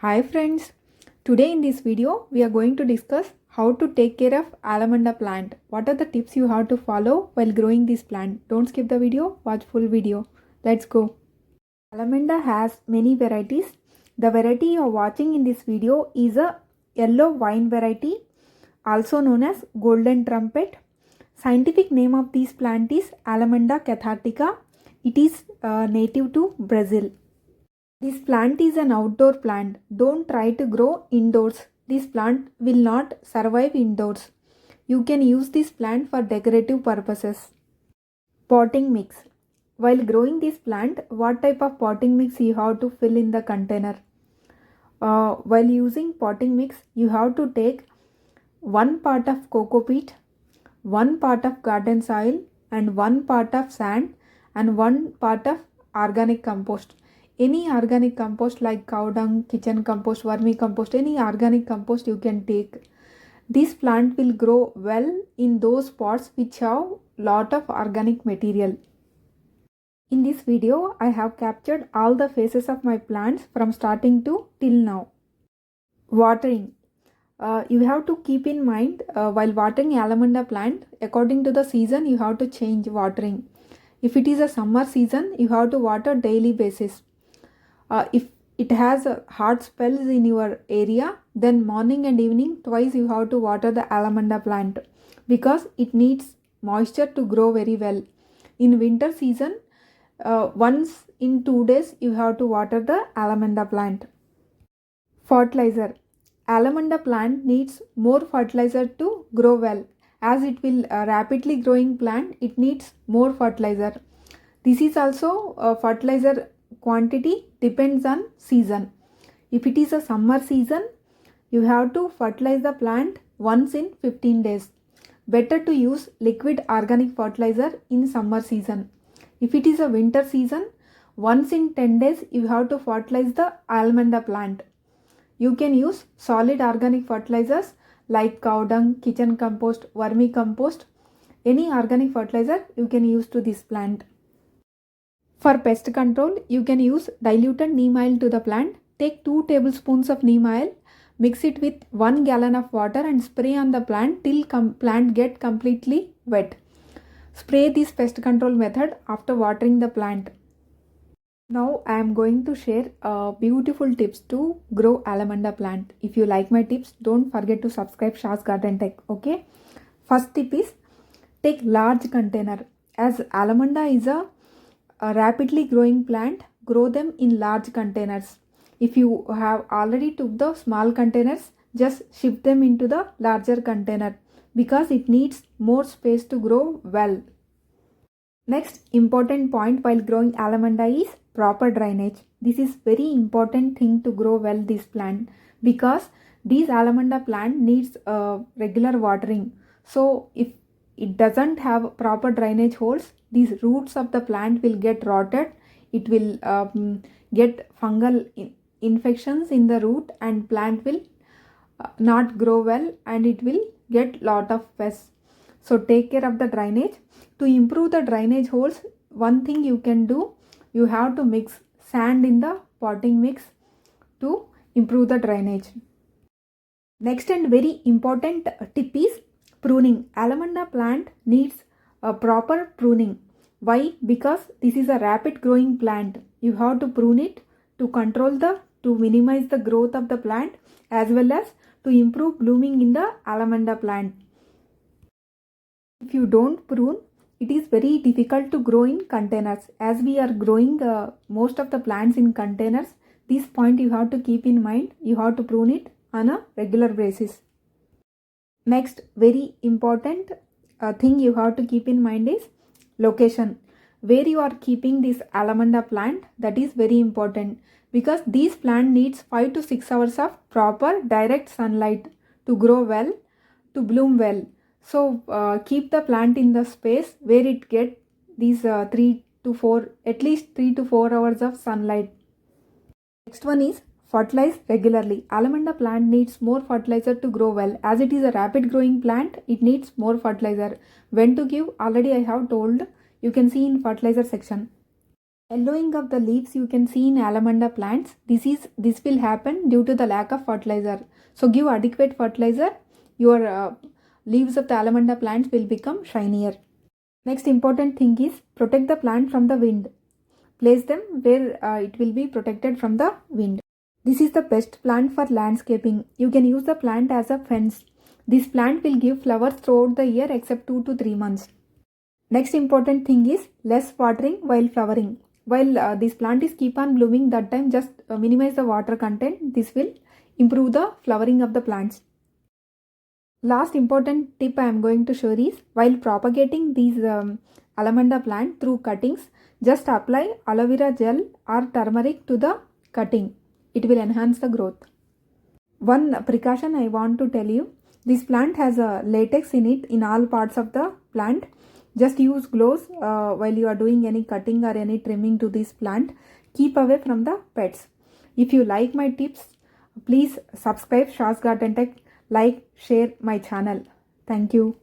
Hi friends, today in this video we are going to discuss how to take care of Alamanda plant. What are the tips you have to follow while growing this plant? Don't skip the video, watch full video. Let's go. Alamanda has many varieties. The variety you are watching in this video is a yellow vine variety, also known as golden trumpet. Scientific name of this plant is Allamanda cathartica. It is native to Brazil. This plant is an outdoor plant. Don't try to grow indoors. This plant will not survive indoors. You can use this plant for decorative purposes. Potting mix. While growing this plant, what type of potting mix you have to fill in the container? While using potting mix, you have to take 1 part of coco peat, 1 part of garden soil and 1 part of sand and 1 part of organic compost. Any organic compost like cow dung, kitchen compost, vermicompost, any organic compost you can take. This plant will grow well in those pots which have lot of organic material. In this video, I have captured all the phases of my plants from starting to till now. Watering. You have to keep in mind while watering Alamanda plant, according to the season you have to change watering. If it is a summer season, you have to water daily basis. If it has hot spells in your area, then morning and evening twice you have to water the Alamanda plant because it needs moisture to grow very well. In winter season, once in 2 days you have to water the Alamanda plant. Fertilizer. Alamanda plant needs more fertilizer to grow well. As it will rapidly growing plant, it needs more fertilizer. This is also fertilizer quantity depends on season. If it is a summer season, you have to fertilize the plant once in 15 days. Better to use liquid organic fertilizer in summer season. If it is a winter season, once in 10 days you have to fertilize the Alamanda plant. You can use solid organic fertilizers like cow dung, kitchen compost, vermicompost. Any organic fertilizer you can use to this plant. For pest control, you can use diluted neem oil to the plant. Take 2 tablespoons of neem oil, mix it with 1 gallon of water and spray on the plant till plant get completely wet. Spray this pest control method after watering the plant. Now I am going to share beautiful tips to grow Alamanda plant. If you like my tips, don't forget to subscribe shasgardentech. Okay. First tip is take large container. As Alamanda is a rapidly growing plant, grow them in large containers. If you have already took the small containers, just shift them into the larger container because it needs more space to grow well. Next important point while growing Alamanda is proper drainage. This is very important thing to grow well this plant because this Alamanda plant needs regular watering. So if it doesn't have proper drainage holes, these roots of the plant will get rotted. It will get fungal infections in the root and plant will not grow well and it will get lot of pests. So take care of the drainage. To improve the drainage holes, one thing you can do, you have to mix sand in the potting mix to improve the drainage. Next and very important tip is pruning. Alamanda plant needs a proper pruning. Why? Because this is a rapid growing plant. You have to prune it to minimize the growth of the plant as well as to improve blooming in the Alamanda plant. If you don't prune, it is very difficult to grow in containers. As we are growing most of the plants in containers, this point you have to keep in mind. You have to prune it on a regular basis. Next, very important thing you have to keep in mind is location. Where you are keeping this Alamanda plant, that is very important because this plant needs 5 to 6 hours of proper direct sunlight to grow well, to bloom well. So keep the plant in the space where it get these at least 3 to 4 hours of sunlight. Next one is fertilize regularly. Alamanda plant needs more fertilizer to grow well. As it is a rapid growing plant, it needs more fertilizer. When to give, already I have told. You can see in fertilizer section. Yellowing of the leaves you can see in Allamanda plants. This will happen due to the lack of fertilizer. So give adequate fertilizer. Your leaves of the Allamanda plants will become shinier. Next important thing is protect the plant from the wind. Place them where it will be protected from the wind. This is the best plant for landscaping. You can use the plant as a fence. This plant will give flowers throughout the year except 2 to 3 months. Next important thing is less watering while flowering. While this plant is keep on blooming, that time just minimize the water content. This will improve the flowering of the plants. Last important tip I am going to show is while propagating these Alamanda plant through cuttings, just apply aloe vera gel or turmeric to the cutting. It will enhance the growth. One precaution I want to tell you, this plant has a latex in it in all parts of the plant. Just use gloves while you are doing any cutting or any trimming to this plant. Keep away from the pets. If you like my tips, please subscribe shasgardentech, like, share my channel. Thank you.